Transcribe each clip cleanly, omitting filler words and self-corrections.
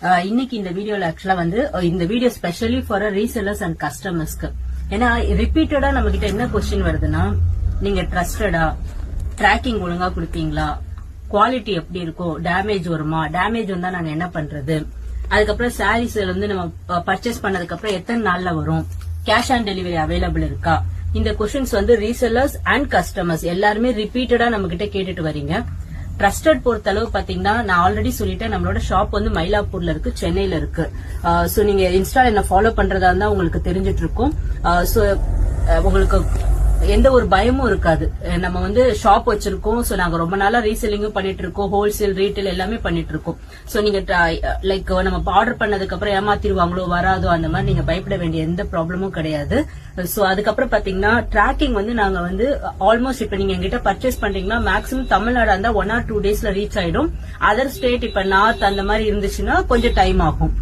இன்னைக்கு இந்த வீடியோல ஆக்சுவலா வந்து இந்த video specially for resellers and கஸ்டமர்ஸ்க்கு. ஏன்னா ரிப்பீட்டடா நம்ம கிட்ட என்ன கொஸ்டின் வருதுன்னா, நீங்க ட்ரஸ்டடா, ட்ராக்கிங் ஒழுங்கா கொடுப்பீங்களா, குவாலிட்டி எப்படி இருக்கும், டேமேஜ் வருமா, டேமேஜ் வந்தா நாங்க என்ன பண்றது, அதுக்கப்புறம் சாரீஸ் வந்து நம்ம பர்ச்சேஸ் பண்ணதுக்கு அப்புறம் எத்தனை நாள்ல வரும், கேஷ் ஆன் டெலிவரி அவைலபிள் இருக்கா. இந்த கொஸ்டின்ஸ் வந்து ரீசெல்லர்ஸ் அண்ட் கஸ்டமர்ஸ் எல்லாருமே ரிப்பீட்டடா நம்ம கிட்ட கேட்டுட்டு வரீங்க. ட்ரஸ்டட் பொறுத்த அளவு பாத்தீங்கன்னா நான் ஆல்ரெடி சொல்லிட்டேன், நம்மளோட ஷாப் வந்து மயிலாப்பூர்ல இருக்கு, சென்னையில இருக்கு. சோ நீங்க இன்ஸ்டால என்ன ஃபாலோ பண்றதா இருந்தா உங்களுக்கு தெரிஞ்சிட்டு இருக்கும். சோ உங்களுக்கு எந்த ஒரு பயமும் இருக்காது. நம்ம வந்து ஷாப் வச்சிருக்கோம். சோ நாங்க ரொம்ப நாளா ரீசெல்லிங்கும் பண்ணிட்டு இருக்கோம், ஹோல்சேல் ரீட்டைல் எல்லாமே பண்ணிட்டு இருக்கோம். சோ நீங்க லைக் நம்ம ஆர்டர் பண்ணதுக்கு அப்புறம் ஏமாத்திருவாங்களோ வராதோ அந்த மாதிரி நீங்க பயப்பட வேண்டிய எந்த ப்ராப்ளமும் கிடையாது. சோ அதுக்கப்புறம் பாத்தீங்கன்னா ட்ராக்கிங் வந்து நாங்க வந்து ஆல்மோஸ்ட் இப்ப நீங்க எங்கிட்ட பர்ச்சேஸ் பண்றீங்கன்னா மேக்ஸிமம் தமிழ்நாடு இருந்தா 1 or 2 daysல ரீச் ஆயிடும். அதர் ஸ்டேட் இப்ப நார்த் அந்த மாதிரி இருந்துச்சுன்னா கொஞ்சம் டைம் ஆகும்.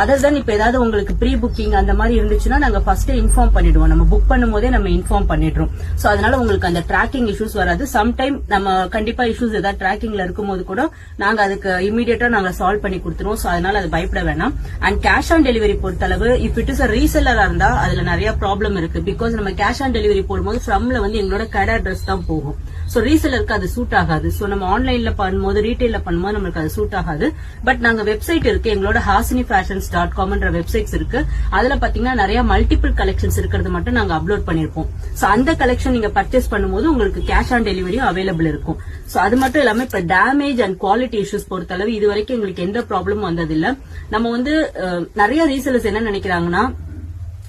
அதர் தான் இப்ப ஏதாவது உங்களுக்கு ப்ரீ புக்கிங் அந்த மாதிரி இருந்துச்சுன்னா நாங்க ஃபர்ஸ்ட் இன்ஃபார்ம் பண்ணிடுவோம். நம்ம புக் பண்ணும் போதே நம்ம இன்ஃபார்ம் பண்ணிடுறோம். சோ அதனால உங்களுக்கு அந்த ட்ராக்கிங் இஷ்யூஸ் வராது. சம்டைம் நம்ம கண்டிப்பா இஷ்யூஸ் ஏதாவது ட்ராக்கிங்ல இருக்கும்போது கூட நாங்க அதுக்கு இமீடியட்டா நாங்க சால்வ் பண்ணி கொடுத்துருவோம். சோ அதனால அது பயப்பட வேணாம். அண்ட் கேஷ் ஆன் டெலிவரி பொறுத்தளவு இஃப் இட் இஸ் அ ரீசெல்லரா இருந்தா அதுல நிறைய ப்ராப்ளம் இருக்கு. பிகாஸ் நம்ம கேஷ் ஆன் டெலிவரி போடும்போது ஃப்ரம்ல வந்து எங்களோட கடை அட்ரஸ் தான் போகும். சோ ரீசெல்லருக்கு அது சூட் ஆகாது. சோ நம்ம ஆன்லைன்ல பண்ணும்போது ரீட்டைல்ல பண்ணும்போது நம்மளுக்கு அது சூட் ஆகாது. பட் நாங்க வெப்சைட் இருக்கு, எங்களோட hasini.com வெப்சைட்ஸ் இருக்கு. அதுல பாத்தீங்கன்னா நிறைய மல்டிபிள் கலெக்ஷன்ஸ் இருக்கிறது மட்டும் நாங்க அப்லோட் பண்ணிருப்போம். சோ அந்த கலெக்ஷன் நீங்க பர்ச்சேஸ் பண்ணும்போது உங்களுக்கு கேஷ் ஆன் டெலிவரியும் அவைலபிள் இருக்கும். சோ அது மட்டும் இல்லாம இப்ப டேமேஜ் அண்ட் குவாலிட்டி இஷ்யூஸ் பொறுத்தளவு இது வரைக்கும் எங்களுக்கு எந்த ப்ராப்ளமும் வந்ததில்ல. நம்ம வந்து நிறைய ரீசெல்லர்ஸ் என்ன நினைக்கிறாங்கன்னா,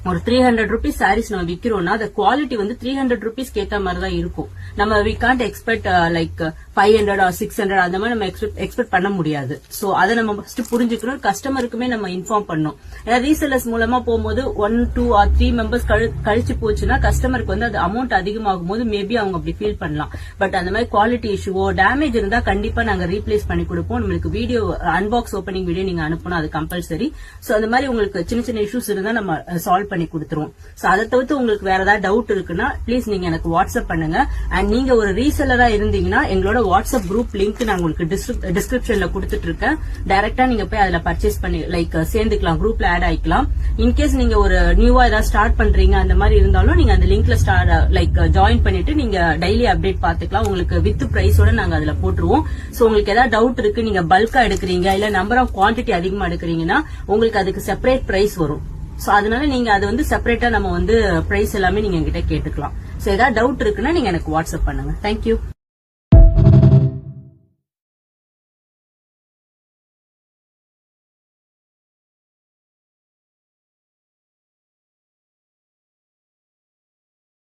ஒரு 300 rupees சாரீஸ் நம்ம விக்கிறோம்னா அந்த குவாலிட்டி வந்து 300 rupees ஏத்த மாதிரி தான் இருக்கும். நம்ம we can't expect like 500 or 600 அந்த மாதிரி நம்ம எக்ஸ்பெக்ட் பண்ண முடியாது. சோ அதை நம்ம ஃபர்ஸ்ட் புரிஞ்சுக்கணும். கஸ்டமருக்குமே நம்ம இன்ஃபார்ம் பண்ணணும். ஏன்னா ரீசெல்லர்ஸ் மூலமா போகும்போது 1, 2 or 3 மெம்பர்ஸ் கழிச்சு போச்சுன்னா கஸ்டமருக்கு வந்து அது அமௌண்ட் அதிகமாகும் போது மேபி அவங்க அப்படி ஃபீல் பண்ணலாம். பட் அந்த மாதிரி குவாலிட்டி இஷ்யூவோ டேமேஜ் இருந்தா கண்டிப்பா நாங்க ரீப்ளேஸ் பண்ணி கொடுப்போம். நம்மளுக்கு வீடியோ அன்பாக்ஸ் ஓப்பனிங் வீடியோ நீங்க அனுப்பணும், அது கம்பல்சரி. சோ அந்த மாதிரி உங்களுக்கு சின்ன சின்ன இஷ்யூஸ் இருந்தா நம்ம சால்வ் பண்ணி கொடுத்துருவோம். சோ அதை தவிர்த்து உங்களுக்கு வேற ஏதாவது டவுட் இருக்குன்னா ப்ளீஸ் நீங்க எனக்கு வாட்ஸ்அப் பண்ணுங்க. அண்ட் நீங்க ஒரு ரீசெல்லரா இருந்தீங்கன்னா எங்களோட வாட்ஸ்அப் குரூப் லிங்க் நான் உங்களுக்கு டிஸ்கிரிப்ஷன்ல கொடுத்துட்டு இருக்கேன். டைரக்டா நீங்க போய் அதுல பர்ச்சேஸ் பண்ணி லைக் சேர்ந்துக்கலாம், குரூப்ல ஆட் ஆயிக்கலாம். இன்கேஸ் நீங்க ஒரு நியூவா ஏதாவது ஸ்டார்ட் பண்றீங்க அந்த மாதிரி இருந்தாலும் நீங்க அந்த லிங்க்ல லைக் ஜாயின் பண்ணிட்டு நீங்க டெய்லி அப்டேட் பாத்துக்கலாம். உங்களுக்கு வித் பிரைஸோட நாங்க அதுல போட்டுருவோம். சோ உங்களுக்கு ஏதாவது டவுட் இருக்கு, நீங்க பல்கா எடுக்கிறீங்க இல்ல நம்பர் ஆஃப் குவான்டிட்டி அதிகமா எடுக்கிறீங்கன்னா உங்களுக்கு அதுக்கு செப்பரேட் பிரைஸ் வரும். சோ அதனால நீங்க அது வந்து செப்பரேட்டா நம்ம வந்து பிரைஸ் எல்லாமே நீங்க என்கிட்ட கேட்டுக்கலாம். சோ ஏதாவது டவுட் இருக்குன்னா நீங்க எனக்கு வாட்ஸ்அப் பண்ணுங்க. தேங்க்யூ.